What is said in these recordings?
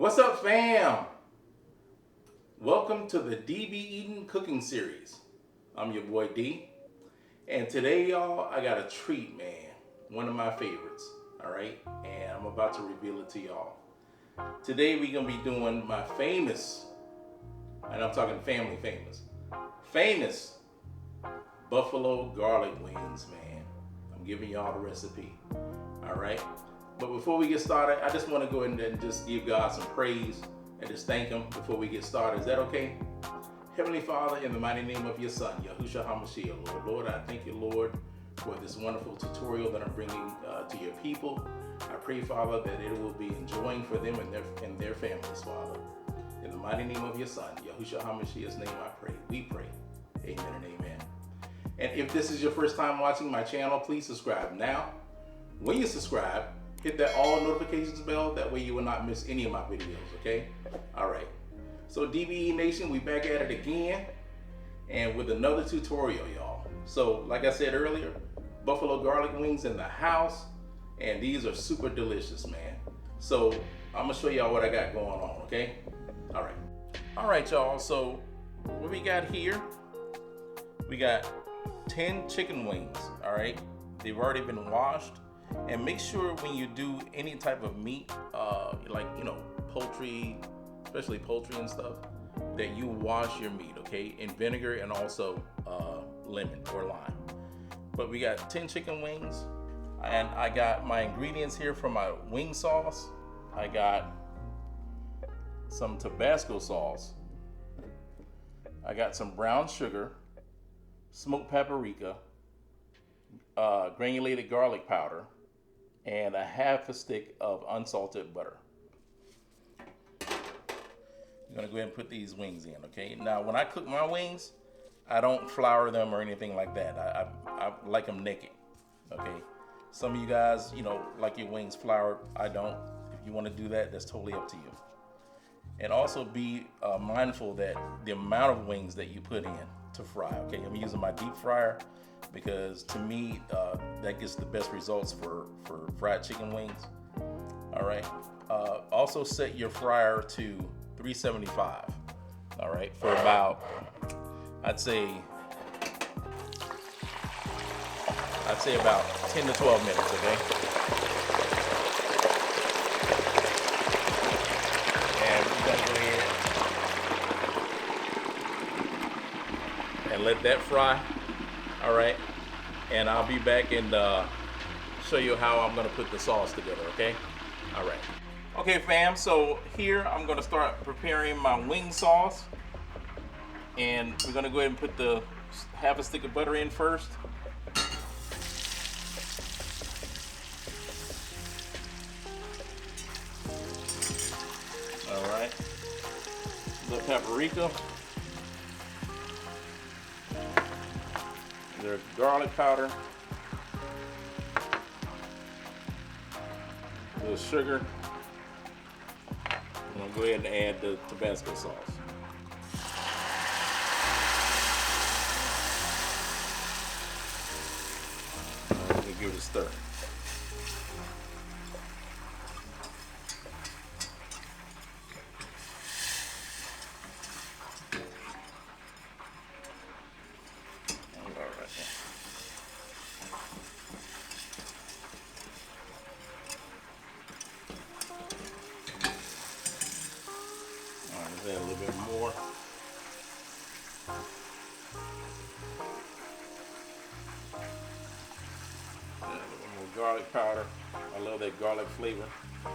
What's up, fam? Welcome to the DB Eden Cooking Series. I'm your boy D, and today, y'all, I got a treat, man. One of my favorites, all right? And I'm about to reveal it to y'all. Today, we're gonna be doing my famous, and I'm talking family famous buffalo garlic wings, man. I'm giving y'all the recipe, all right? But before we get started, I just want to go ahead and just give God some praise and just thank Him before we get started. Is that okay? Heavenly Father, in the mighty name of your Son, Yahushua HaMashiach, Lord, I thank you, Lord, for this wonderful tutorial that I'm bringing to your people. I pray, Father, that it will be enjoying for them and their families, Father. In the mighty name of your Son, Yahushua HaMashiach's name, I pray. We pray. Amen and amen. And if this is your first time watching my channel, please subscribe now. When you subscribe, hit that all notifications bell. That way you will not miss any of my videos, okay? All right. So DBE Nation, we back at it again and with another tutorial, y'all. So like I said earlier, buffalo garlic wings in the house, and these are super delicious, man. So I'm gonna show y'all what I got going on, okay? All right, y'all. So what we got here, we got 10 chicken wings, all right? They've already been washed. And make sure when you do any type of meat, like, poultry, especially poultry and stuff, that you wash your meat, okay, in vinegar and also lemon or lime. But we got 10 chicken wings, and I got my ingredients here for my wing sauce. I got some Tabasco sauce. I got some brown sugar, smoked paprika, granulated garlic powder, and a half a stick of unsalted butter. I'm gonna go ahead and put these wings in, okay? Now, when I cook my wings, I don't flour them or anything like that. I like them naked, okay? Some of you guys, like your wings floured. I don't. If you wanna do that, that's totally up to you. And also be mindful that the amount of wings that you put in to fry, okay? I'm using my deep fryer because to me, that gets the best results for fried chicken wings. All right. Also set your fryer to 375. All right, for about, I'd say about 10 to 12 minutes. Okay. And we're gonna go ahead and let that fry. All right, and I'll be back and show you how I'm gonna put the sauce together, okay? All right. Okay, fam, so here I'm gonna start preparing my wing sauce, and we're gonna go ahead and put the half a stick of butter in first. All right, the paprika. There's garlic powder, a little sugar. I'm gonna go ahead and add the Tabasco sauce. Let me give it a stir. Add a little bit more. Add a little more garlic powder. I love that garlic flavor. A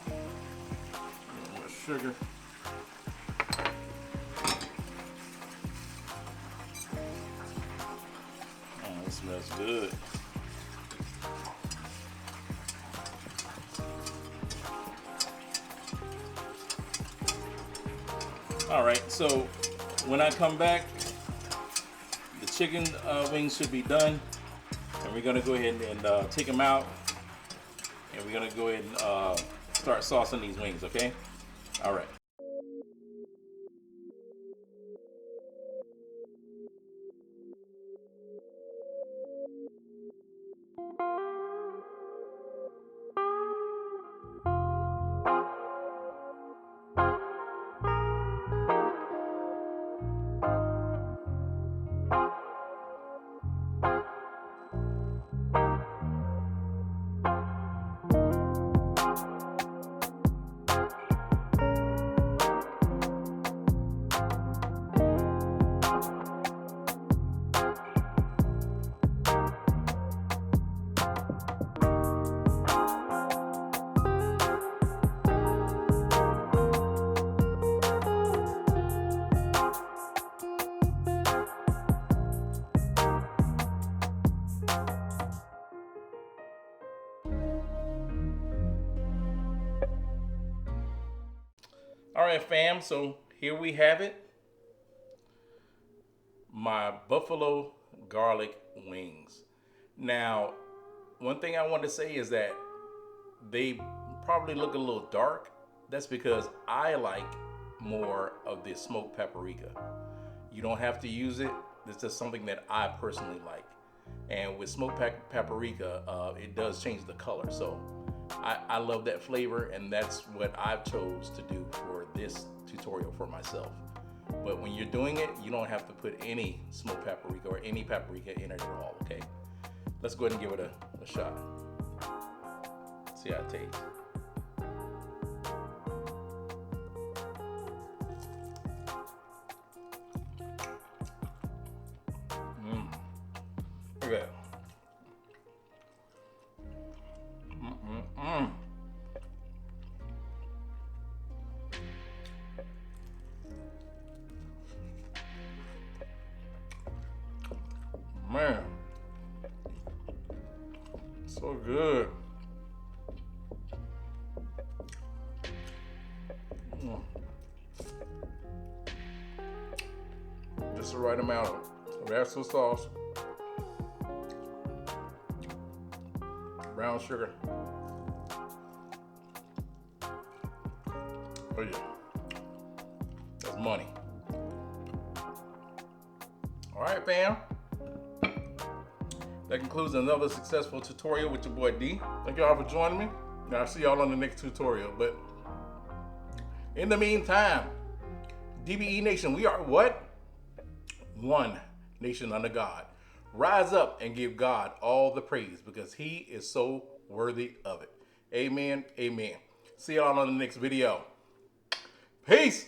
little more sugar. Oh, it smells good. All right, so when I come back, the chicken wings should be done, and we're gonna go ahead and take them out, and we're gonna go ahead and start saucing these wings, okay? All right. All right, fam. So here we have it. My buffalo garlic wings. Now, one thing I want to say is that they probably look a little dark. That's because I like more of the smoked paprika. You don't have to use it. It's just something that I personally like. And with smoked paprika, it does change the color. So I love that flavor, and that's what I've chose to do for this tutorial for myself. But when you're doing it, you don't have to put any smoked paprika or any paprika in it at all, okay? Let's go ahead and give it a shot. See how it tastes. Okay. Man, so good. Just the right amount of extra sauce, brown sugar. Oh yeah, that's money. All right, fam. That concludes another successful tutorial with your boy D. Thank y'all for joining me. Now I'll see y'all on the next tutorial. But in the meantime, DBE Nation, we are what? One nation under God. Rise up and give God all the praise because he is so worthy of it. Amen. Amen. See y'all on the next video. Peace.